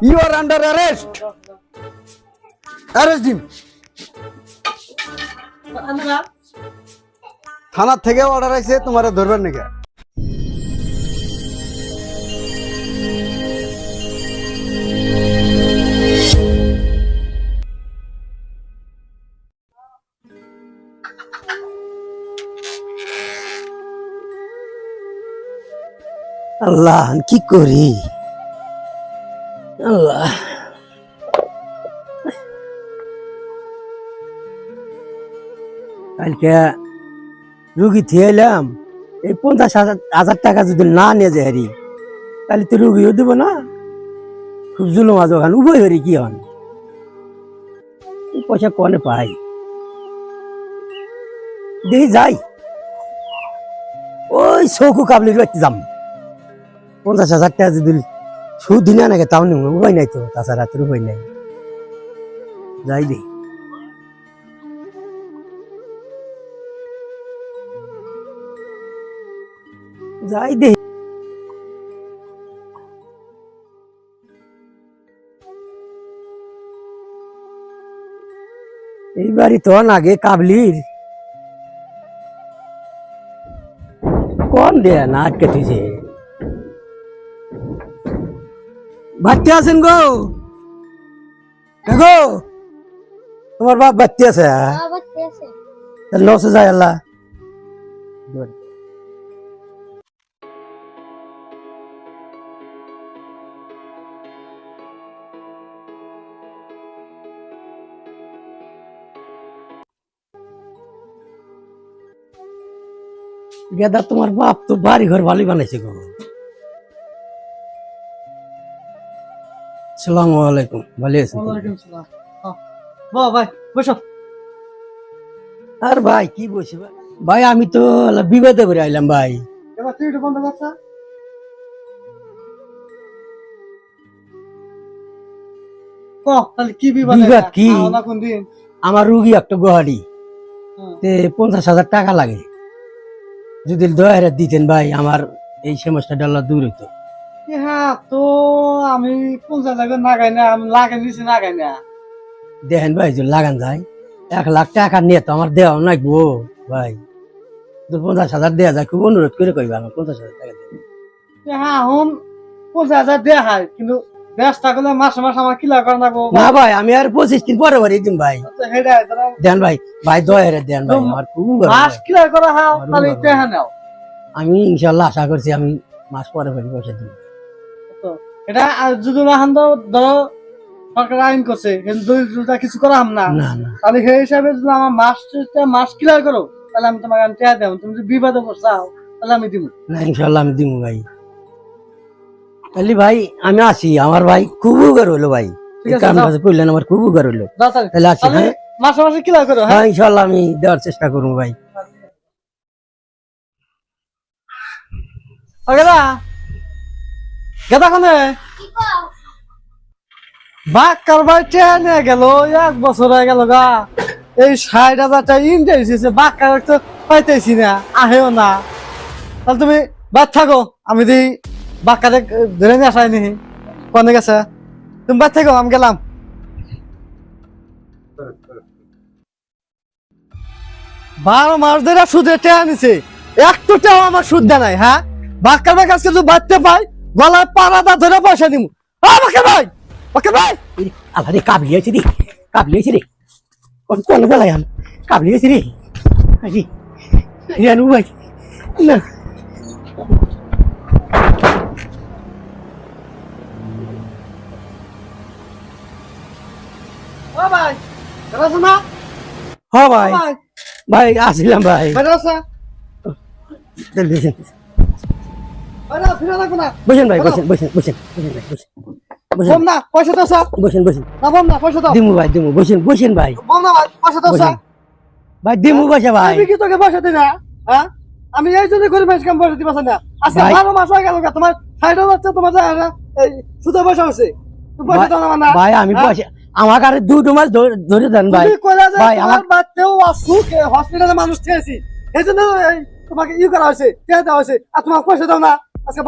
You are under arrest. Arrest him. থানা থেকে order আইছে তোমারে ধরবার নাকি। আল্লাহ কি করি আল্লাহ কালকে রুগী থিয়েলাম এই 50,000 টাকা যদি না নিয়ে যায় হারি তাহলে তো রুগীও দেব না। খুব জুলুম আজ ওখানে উভয় হরি কি হন পয়সা কনে পাই দেখি যাই ওই চৌকু কাবলি রাখতে যাম 50,000 টাকা যদি সুদ দিনা নাকি তাও নিব উপায় নাই তো তাছাড়া তোর উপায় নাই যাই দে যাই দে এইবারই তো আগে কাবলির কোন দে না আটকে তুইছে বাচ্চা আছেন গো গো তোমার বাপ বাচ্চা আছে লসে যায় আল্লাহ গেদা তোমার বাপ তো বাড়ি ঘর ভালোই বানাইছে গো। আসসালামু আলাইকুম ভালো আছেন? ভাই বসো। আর ভাই কি বসে ভাই আমি তো বিবাদে করে আইলাম ভাই। কি বিবাদ কি আমার রুগী একটা গোহারি 50,000 টাকা লাগে যদি 10,000 দিতেন ভাই আমার এই সমস্যাটা দূর হইতো। হ্যাঁ তো আমি 50 টাকা নাগাই না, আমি লাগাই নিছি নাগাই না। দেখেন ভাই যদি লাগান যায় 1 লাখ টাকা নিয়ে তো আমার দেওয়া নাই গো ভাই 50,000 দেওয়া যায় খুব অনুরোধ করে কইবা আমার 50,000 টাকা দেবেন। হ্যাঁ এখন 50,000 দেয়া হয় কিন্তু 10 টাকা মাসে মাসে আমার কিলা করা লাগবো না ভাই আমি আর 25 দিন পরে পরে দিন ভাই দেন ভাই ভাই 10,000 দেন ভাই আমার খুব মাস কিলা করা হয় তাহলে দেখা নাও। আমি ইনশাআল্লাহ আশা করছি আমি মাস পরে পরে পয়সা দিব। এটা যদি না হান ধরো সরকার আইন করছে কিন্তু কিছু করা হাম না না না তাহলে সেই হিসাবে যদি আমার মাস ক্লিয়ার করো তাহলে আমি তোমাকে আমি টেয়া দেবো। তুমি যদি বিবাদে চাও তাহলে আমি দিব না ইনশাআল্লাহ আমি দিব ভাই। তাহলে ভাই আমি আসি আমার ভাই খুব উপকার হলো ভাই এই কামটা করলেন আমার খুব উপকার হলো। তাহলে আসি হ্যাঁ মাসে মাসে ক্লিয়ার করো। হ্যাঁ ইনশাআল্লাহ আমি দেওয়ার চেষ্টা করবো ভাই। গেদা গেদা কোনে বাঘ কারবার টেনে গেল 1 বছর হয়ে গেল গা। এই 60,000 টাকা ইন্টারেস্ট বাঘ কারবার তো পাইতেছি না আহেও না। তাহলে তুমি বাদ থাকো আমি দিই বাঘ কারে ধরে নিয়ে আসাই নি কোনে গেছে তুমি বাদ থাকো আমি গেলাম। 12 মাস ধরে সুদে টেয়া নিছে একটু টেও আমার সুদ দেয় নাই। হ্যাঁ বাঘ কারবার কাছে যদি বাড়তে পাই গলায় পাড়াটা ধরে পয়সা দিব। আমাকে ভাই ওকে ভাই আল্লাহ রে কাবলি আছে রে কোন বেলায় আমি কাবলি আছে রে আজি জানু ভাই না ও ভাই রাজু না হ্যাঁ ভাই ভাই আসলাম ভাই রাজা বসেন আরে ফিরে লাগো না ভাই বসেন ভাই বসেন বম না পয়সা দাও স্যার বসেন না বম না পয়সা দাও দিমু ভাই দিমু বসেন ভাই বম না ভাই পয়সা দাও স্যার ভাই দিমু বসে ভাই আমি কি তোকে পয়সা দিই না? হ্যাঁ আমি এই জন্য করে বেশ কাম পয়সা দিবাস না আজকে 12 মাস হয়ে গেল তোমার 60,000 তোমার এই সুদে পয়সা আছে তুমি পয়সা দাও না ভাই আমি পয়সা আমার কাছে 2 মাস ধরে দেন ভাই ভাই আমার বাচ্চাও আসুক হসপিটালে মানুষ খেয়েছি এই জন্য তোমাকে করা হয়েছে কে দেওয়া হয়েছে আর তোমার পয়সা দাও না আজকে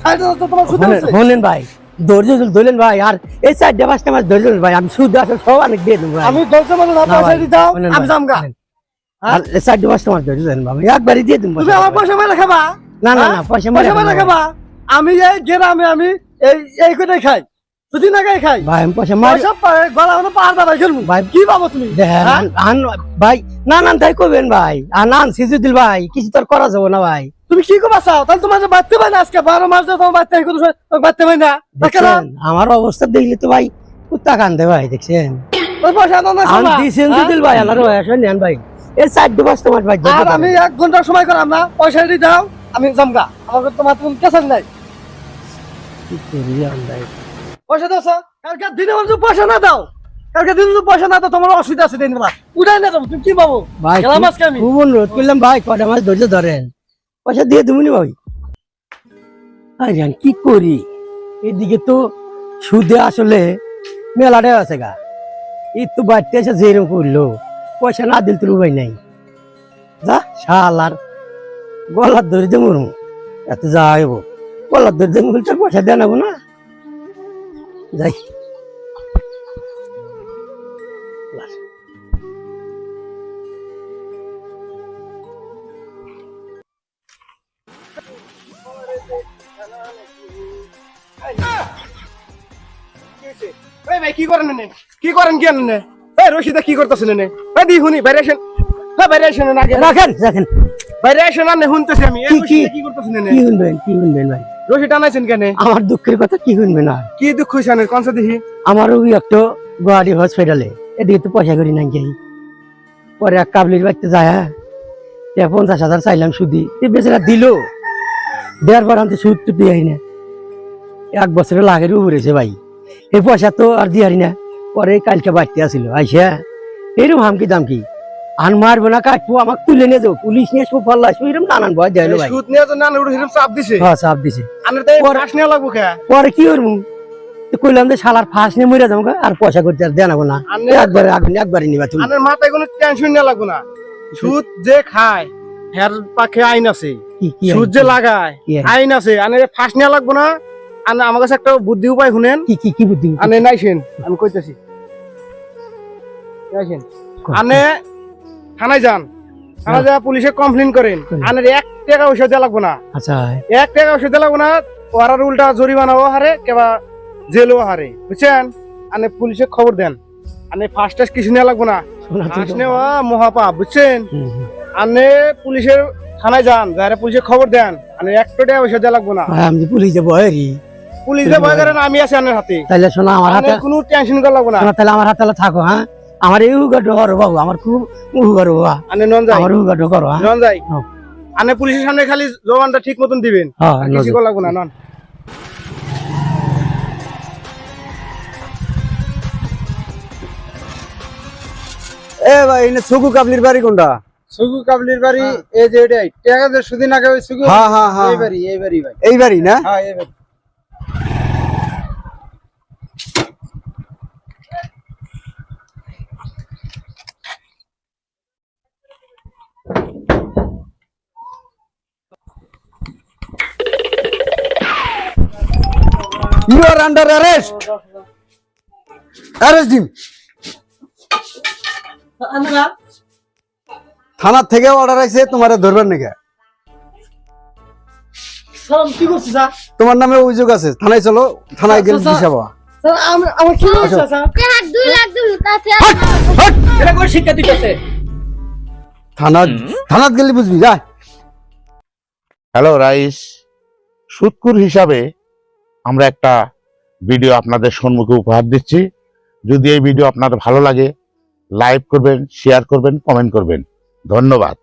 60,000 তোমার সুদ আছে। শুনেন ভাই ধৈর্য ধরলেন ভাই, আর এই 4-5টা মাস ধৈর্য ধরলেন ভাই, আমি সুদ আসল সব অনেক দিয়ে দেবো ভাই। আমি দশটা মানে না না পয়সা ভাই, দিয়ে দাও, শোনেন আমি ভাই, জামগা। শোনেন। আর এই 4-5টা মাস ধৈর্য ধরেন ভাই, একবারই দিয়ে দেবো তুমি আমার পয়সা মেরে খাবা? না না হ্যাঁ? না, পয়সা পয়সা মেরে মেরে খাবা? আমি এই গ্রামে আমি এই কোটাই খাই, যদি না খাই ভাই, আমি পয়সা মারি পয়সা গলা মানে পার দাবাই খেলবো ভাই। কি পাবো তুমি? দেখেন, হ্যাঁ? ভাই না না তাই করবেন ভাই, আর না সিজুদ্দিল ভাই, কিছু তো আর করা যাবো না ভাই। তুমি কি করবা চাও? তাহলে তোমার যে বাচ্চা পাই না আজকে 12 মাস ধরে তোমার বাচ্চা কোনো বাচ্চা পাই না, দেখছেন আমার অবস্থা দেখলে তো ভাই কুত্তা কান্দে ভাই, দেখছেন ওই পয়সা দাও না আমি শালা। দিয়েছেন হ্যাঁ? দিল ভাই, আল্লাহর ভাই আসেন নেন ভাই, এই 4-5টা মাস ভাই ধৈর্য আর আমি ধরেন। 1 ঘন্টা সময় করাম না, পয়সা দিয়ে দাও, আমি জামগা। আমাকে তোমার তুমি কেসন নাই, কি করি আমরা? পয়সা দাও স্যার। কালকে দিনে যদি পয়সা না দাও, কালকে দিনে যদি পয়সা না দাও, তোমার অসুবিধা আছে দিন বেলা উঠাই না যাবো, তুমি কি পাবো? ভাই গেলাম আজকে আমি। খুব অনুরোধ করলাম ভাই, কটা মাস ধৈর্য ধরেন, পয়সা দিয়ে দেবনি ভাই। আর জান কি করি, এদিকে তো সুদে আসলে মেলাটাই আছে গা, এই তো বাড়তে এসে যেরকম করলো, পয়সা না দিল তোর ভাই নাই, যা শাল আর গলার ধরে যে মরমু, এত যা হইব গলার ধরে যে মরলে তোর পয়সা দেওয়া নেবো না, যাই। এই ভাই কি করেন নে? কি করেন কি আনেন? এই রশিদা কি করতেছেন নে? এই দি হুনি বাইরে আসেন। হ্যাঁ বাইরে আসেন না আগে। রাখেন রাখেন, বাইরে আসেন না শুনতেছি আমি। এই কি- রশিদা কি করতেছেন নে? কি শুনবেন ভাই, রশি টানাইছেন কেন? আমার দুঃখের কথা কি শুনবেন আর, কি দুঃখ হইছে আনের কোনসা দেখি? আমারও একটা গুয়াহাটি হসপিটালে, এদিকে তো পয়সা করি নাই যাই, পরে এক কাবলির বাড়িতে যায়, 50,000 চাইলাম সুদি, বেচারা দিল, দেওয়ার পর আমি সুদ তো দিয়ে না, 1 বছরে লাগের উপরেছে ভাই, এই পয়সা তো আর দিয়ে না। পরে কালকে বাড়তে আসিল আইসা এরকম হামকি দামকি, আন মারবো না কাটবো, আমাকে তুলে নিয়ে যাবো, পুলিশ নিয়ে সব পাল্লা আসবো, এরকম নানান ভয় দেয় ভাই। সুদ নিয়ে তো না উড়ে হিরম চাপ দিছে। হ্যাঁ চাপ দিছে, আনের তো পরে- ফাঁস নিয়ে লাগবো কে? পরে কি করবো, তো কইলাম যে শালার ফাঁস নিয়ে মরে যাবো আর পয়সা করতে আর দেনাবো না, একবারে একবারে নিবা তুমি। আনের মাথায় কোনো টেনশন নিয়ে লাগবো না। সুদ যে খায় হের পাখে আইন আছে। কি কি সুদ যে লাগায় কি আইন? আইন আছে। আনের ফাঁস নিয়ে লাগবো না। আনে আমার কাছে একটা বুদ্ধি উপায় শুনেন। কি কি কি বুদ্ধি? আনে নাইছেন আমি কইতেছি নাইছেন আনে থানায় যান, থানায় যা পুলিশে কমপ্লেন করেন। আনের 1 টাকা ওষুধ দেওয়া লাগবো না, আচ্ছা 1 টাকা ওষুধ দেওয়া লাগবো না। ওরার উল্টা জরিমানাও হারে কেবা জেলও হারে, বুঝছেন? আনে পুলিশে খবর দেন। আনে ফার্স্ট টাস কিছু নেওয়া লাগবো না, শোনা তো ফার্স্ট নেওয়া মহাপাপ, বুঝছেন? হুম, হুম। আনে পুলিশের থানায় যান, যারা পুলিশে খবর দেন। আনে 1 টাকা ওষুধ দেওয়া লাগবো না। ভাই, আমি যে পুলিশে বয়েরি, পুলিশে ভয় করেন, আমি আছি আনের হাতে। তাহলে শোনা আমার হাতে, আনের কোনো টেনশন করা লাগবো না। শোনা তাহলে আমার হাতে থাকো, হ্যাঁ আমার এই উগাটো করো বাবু, আমার খুব উগাটো বাবা, আনে নন যাই, আমার উগাটো করো, হ্যাঁ নন যাই। হ্যাঁ। আনে পুলিশের সামনে খালি জবানটা ঠিক মতন দিবেন, হ্যাঁ, আর কিছু করা লাগবো না। নন এ ভাই এনে সুগু কাবলির বাড়ি কোনটা? সুগু কাবলির বাড়ি এই যে এটাই টাকা যে সুদিন আগে ওই সুগু হ্যাঁ হ্যাঁ হ্যাঁ, এই বাড়ি ভাই। এই বাড়ি না? হ্যাঁ এই বাড়ি। You are under arrest, arrest him. আমরা থানা থেকে অর্ডার আইছে তোমারে ধরবার নাকি, সালাম কি করছিস স্যার? তোমার নামে অভিযোগ আছে, থানায় চলো, থানায় গেলে আচ্ছা, দিশাবো। স্যার আমার কি হয়েছে স্যার? হাত 2 লাখ দিল তাতে এটা কোন শিক্ষা দিতেছে? থানাত গেলে বুঝবি, যা। হ্যালো রাইস, সুৎকুর হিসাবে আমরা একটা ভিডিও আপনাদের সম্মুখে উপহার দিচ্ছি। যদি এই ভিডিও আপনাদের ভালো লাগে, লাইক করবেন, শেয়ার করবেন, কমেন্ট করবেন। ধন্যবাদ।